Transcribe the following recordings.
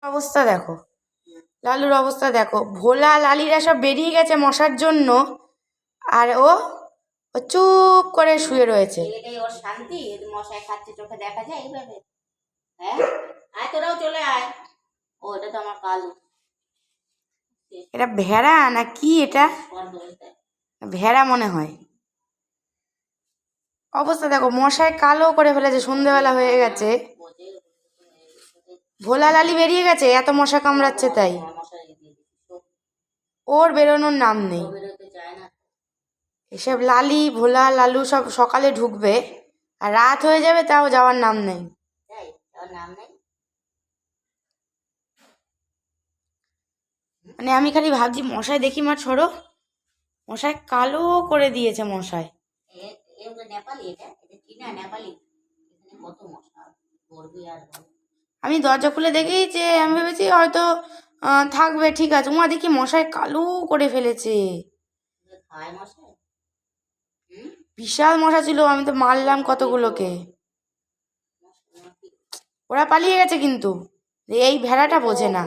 অবস্থা দেখো, লালুর অবস্থা দেখো, ভোলা লালিরা সব বেরিয়ে গেছে মশার জন্য, আর ও চুপ করে শুয়ে রয়েছে। এটাই ওর শান্তি, মশায় খাচ্ছে চোখে দেখা যায় এইভাবে। হ্যাঁ, আয় তোরাও চলে আয়। ও এটা তো আমার কালু। এটা ভেড়া না কি? এটা ভেড়া মনে হয়। অবস্থা দেখো, মশায় কালো করে ফেলেছে, সন্ধেবেলা হয়ে গেছে। ভোলা লালি বেরিয়ে গেছে, এত মশা কামড়াচ্ছে তাই। ওর বেরোনোর নাম নেই। এসব লালি ভোলা লালু সব সকালে ঢুকবে, আর রাত হয়ে যাবে তাও যাওয়ার নাম নেই। মানে আমি খালি ভাবছি, মশায় দেখি মা ছড়ো, মশায় কালো করে দিয়েছে মশায়। আমি দরজা খুলে দেখি যে আমি ভেবেছি হয়তো থাকবে, ঠিক আছে, উমা দেখি মশায় কালো করে ফেলেছে। বিশাল মশা ছিল, আমি তো মারলাম কতগুলোকে। ওরা পালিয়ে গেছে, কিন্তু এই ভেড়াটা বোঝে না।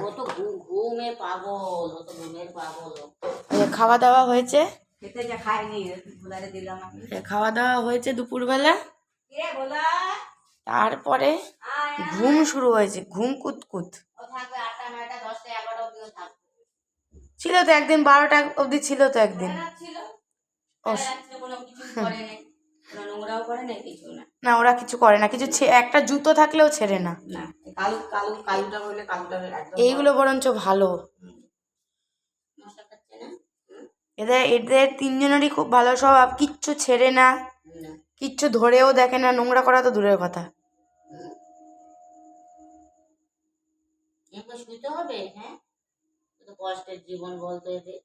খাওয়া দাওয়া হয়েছে, খাওয়া দাওয়া হয়েছে দুপুরবেলা, তারপরে ঘুম শুরু হয়েছে, ঘুম কুতকুত ছিল তো একদিন, 12টা অবধি ছিল তো একদিন। না ওরা কিছু করে না, কিছু একটা জুতো থাকলেও ছেড়ে না। এইগুলো বরঞ্চ ভালো, এদের এদের তিনজনেরই খুব ভালো স্বভাব, কিচ্ছু ছেড়ে না, কিচ্ছু ধরেও দেখে না, নোংরা করা তো দূরের কথা। শুতে হবে, হ্যাঁ, কষ্টের জীবন বলতো এদের।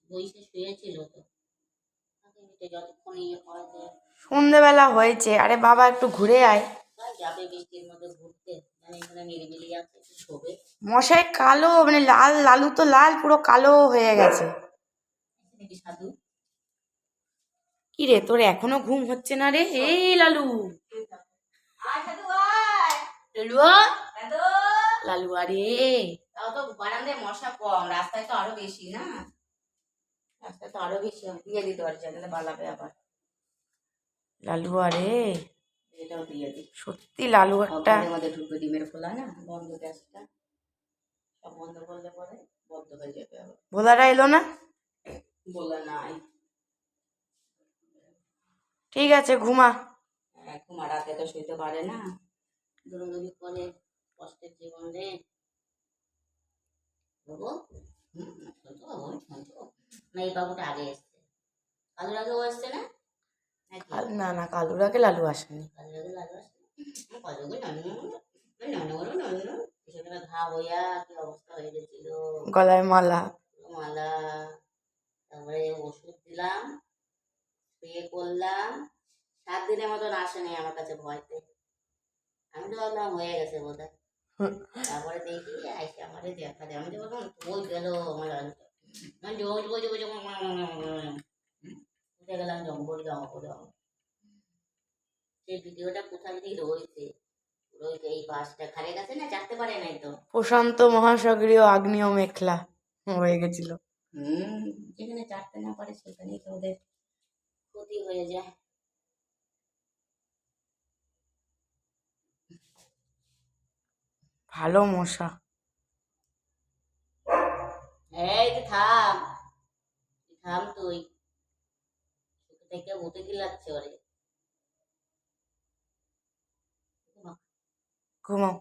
বইসে শুয়েছিল তো, যতক্ষণ ইয়ে হয়। সন্ধ্যেবেলা হয়েছে, আরে বাবা একটু ঘুরে আয়। যাবে বৃষ্টির মধ্যে ঘুরতে, এখানে নিরিবিলি আছে, শোবে। মশাই কালো, মানে লাল, লালু তো লাল, পুরো কালো হয়ে গেছে। সাধু কি রে, তোর এখনো ঘুম হচ্ছে না রে? এই লালু, লালু আরে, তাও তো বারান্দায় মশা কম, রাস্তায় তো আরো বেশি না, রাস্তায় তো আরো বেশি। দিয়ে দিতে পারছি, পালাবে আবার। লালু আরে, এটাও দিয়ে দিই। সত্যি লালু একটা মধ্যে ঢুকবে, ডিমের খোলা না, বন্ধ গ্যাসটা, সব বন্ধ করলে পরে বন্ধ হয়ে যাবে আবার। ভোলারা এলো না? বলা নাই। ঠিক আছে, ঘুমা। ঘুমা, রাতে তো শুইতে পারে না, দৌড়াদৌড়ি করে, কষ্টের জীবন রে। না এই বাবুটা আগে এসছে, কালুর আগেও এসছে না? না না, কালুর আগে লালু আসেনি। ঘা হইয়া কি অবস্থা হয়ে গেছিল, গলায় মালা মালা, তারপরে ওষুধ দিলাম, স্প্রে করলাম, 7 দিনের মতন আসেনি আমার কাছে ভয়তে। আমি তো ভাবলাম হয়ে গেছে বোধ হয়। তারপরে দেখি আইসে আমারে দেখা যায়, আমি তো বললাম ওই গেল আমার গেলাম জঙ্গল জঙ্গল। সেই ভিডিওটা কোথায় দিয়ে রয়েছে, এই বাসটা খারে গেছে না, চাটতে পারে নাই তো। প্রশান্ত মহাসাগরীয় আগ্নেয় মেঘলা হয়ে গেছিল। যেখানে চাটতে না পারে সেখানেই তো ওদের ক্ষতি হয়ে যায়। ভালো মশা। এই থাম, থাম তুই, থেকে মুতে কি লাগছে ওরে। ঘুমাও।